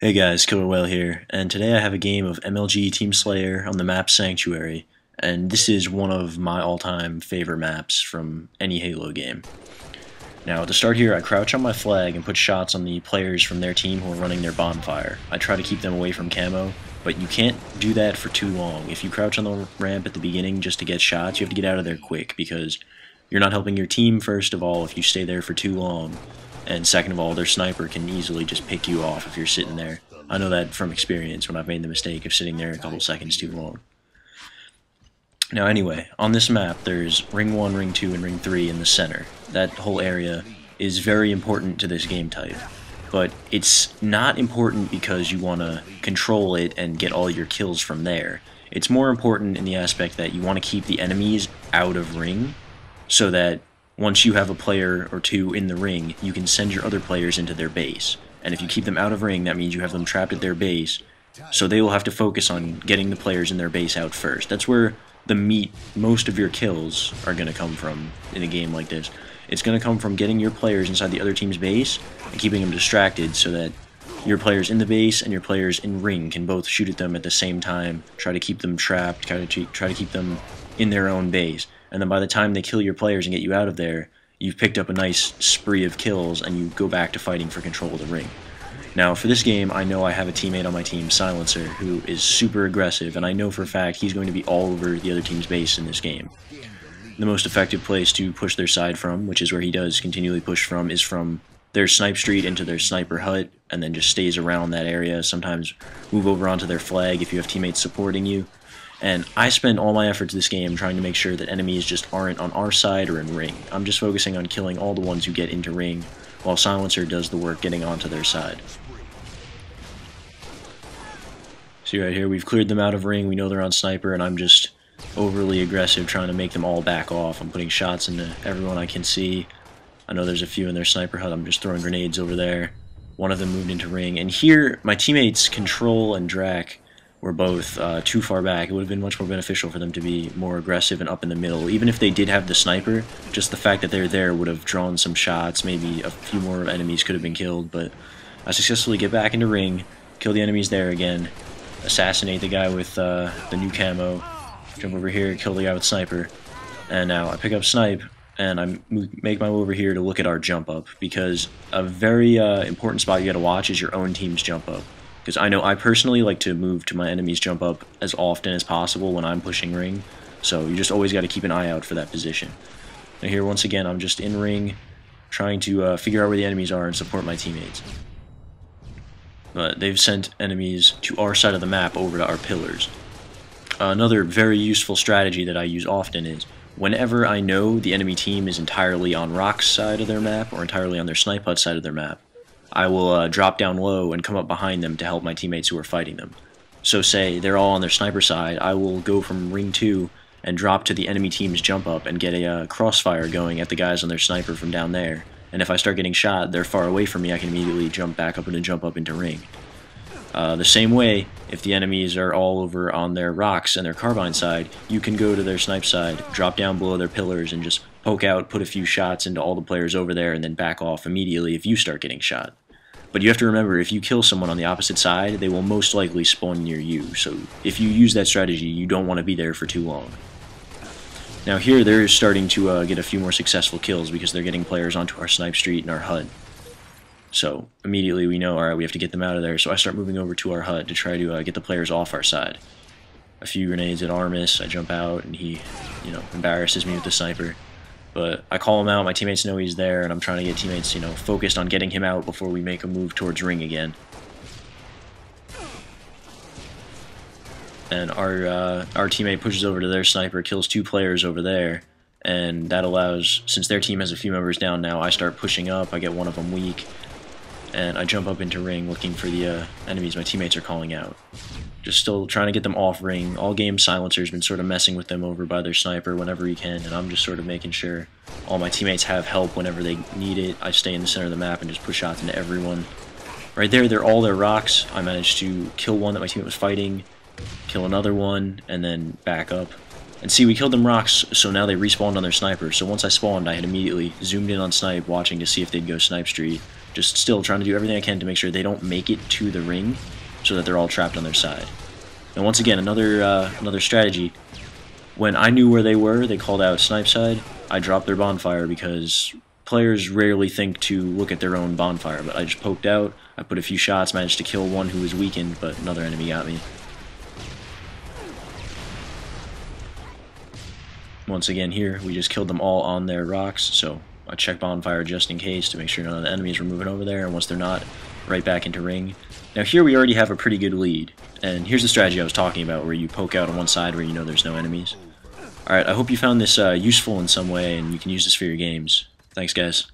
Hey guys, Killer Whale here, and today I have a game of MLG Team Slayer on the map Sanctuary, and this is one of my all-time favorite maps from any Halo game. Now, to start here, I crouch on my flag and put shots on the players from their team who are running their bonfire. I try to keep them away from camo, but you can't do that for too long. If you crouch on the ramp at the beginning just to get shots, you have to get out of there quick, because you're not helping your team, first of all, if you stay there for too long. And second of all, their sniper can easily just pick you off if you're sitting there. I know that from experience when I've made the mistake of sitting there a couple seconds too long. Now anyway, on this map there's Ring 1, Ring 2, and Ring 3 in the center. That whole area is very important to this game type. But it's not important because you want to control it and get all your kills from there. It's more important in the aspect that you want to keep the enemies out of ring, so that once you have a player or two in the ring, you can send your other players into their base. And if you keep them out of ring, that means you have them trapped at their base, so they will have to focus on getting the players in their base out first. That's where most of your kills are going to come from in a game like this. It's going to come from getting your players inside the other team's base and keeping them distracted so that your players in the base and your players in ring can both shoot at them at the same time, try to keep them trapped, try to keep them in their own base. And then by the time they kill your players and get you out of there, you've picked up a nice spree of kills and you go back to fighting for control of the ring. Now for this game, I know I have a teammate on my team, Silencer, who is super aggressive, and I know for a fact he's going to be all over the other team's base in this game. The most effective place to push their side from, which is where he does continually push from, is from their snipe street into their sniper hut, and then just stays around that area, sometimes move over onto their flag if you have teammates supporting you. And I spend all my efforts this game trying to make sure that enemies just aren't on our side or in ring. I'm just focusing on killing all the ones who get into ring, while Silencer does the work getting onto their side. See right here, we've cleared them out of ring, we know they're on sniper, and I'm just overly aggressive trying to make them all back off. I'm putting shots into everyone I can see. I know there's a few in their sniper hut, I'm just throwing grenades over there. One of them moved into ring, and here my teammates Control and Drac were both too far back. It would have been much more beneficial for them to be more aggressive and up in the middle. Even if they did have the sniper, just the fact that they're there would have drawn some shots. Maybe a few more enemies could have been killed, but I successfully get back into ring, kill the enemies there again, assassinate the guy with the new camo, jump over here, kill the guy with sniper, and now I pick up snipe, and I make my way over here to look at our jump up, because a very important spot you gotta watch is your own team's jump up. Because I know I personally like to move to my enemy's jump up as often as possible when I'm pushing ring, so you just always got to keep an eye out for that position. Now here, once again, I'm just in ring, trying to figure out where the enemies are and support my teammates. But they've sent enemies to our side of the map over to our pillars. Another very useful strategy that I use often is, whenever I know the enemy team is entirely on Rock's side of their map, or entirely on their snipe hut side of their map, I will drop down low and come up behind them to help my teammates who are fighting them. So say they're all on their sniper side, I will go from ring 2 and drop to the enemy team's jump up and get a crossfire going at the guys on their sniper from down there. And if I start getting shot, they're far away from me, I can immediately jump back up and jump up into ring. The same way, if the enemies are all over on their rocks and their carbine side, you can go to their snipe side, drop down below their pillars, and just poke out, put a few shots into all the players over there, and then back off immediately if you start getting shot. But you have to remember, if you kill someone on the opposite side, they will most likely spawn near you, so if you use that strategy, you don't want to be there for too long. Now here, they're starting to get a few more successful kills because they're getting players onto our snipe street and our hut. So immediately we know, alright, we have to get them out of there, so I start moving over to our hut to try to get the players off our side. A few grenades at Armous, I jump out, and he, embarrasses me with the sniper. But I call him out, my teammates know he's there, and I'm trying to get teammates, focused on getting him out before we make a move towards ring again. And our teammate pushes over to their sniper, kills 2 players over there, and that allows, since their team has a few members down now, I start pushing up, I get one of them weak, and I jump up into ring looking for the enemies my teammates are calling out. Just still trying to get them off ring. All game Silencer's been sort of messing with them over by their sniper whenever he can, and I'm just sort of making sure all my teammates have help whenever they need it. I stay in the center of the map and just push shots into everyone. Right there, they're all their rocks. I managed to kill one that my teammate was fighting, kill another one, and then back up. And see, we killed them rocks, so now they respawned on their sniper. So once I spawned, I had immediately zoomed in on snipe, watching to see if they'd go snipe street. Just still trying to do everything I can to make sure they don't make it to the ring so that they're all trapped on their side. And once again, another strategy. When I knew where they were, they called out snipe side, I dropped their bonfire because players rarely think to look at their own bonfire, but I just poked out, I put a few shots, managed to kill one who was weakened, but another enemy got me. Once again here, we just killed them all on their rocks, so I check bonfire just in case to make sure none of the enemies were moving over there, and once they're not, right back into ring. Now here we already have a pretty good lead, and here's the strategy I was talking about where you poke out on one side where you know there's no enemies. Alright, I hope you found this useful in some way and you can use this for your games. Thanks guys.